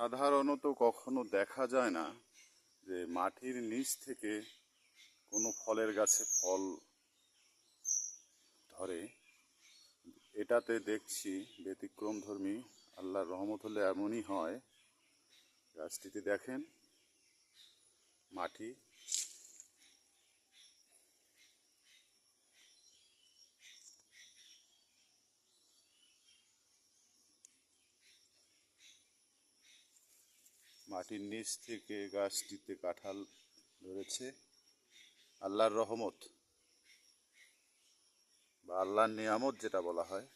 সাধারণত কখনো দেখা যায় না যে মাটির নিচ থেকে কোনো ফলের গাছে ফল ধরে। এটাতে দেখছি ব্যতিক্রমধর্মী, আল্লাহর রহমত হলে এমনই হয়। গাছটিতে দেখেন মাটি মাটির নিচ থেকে গাছটিতে কাঁঠাল ধরেছে। আল্লাহর রহমত বা আল্লাহর নিয়ামত যেটা বলা হয়।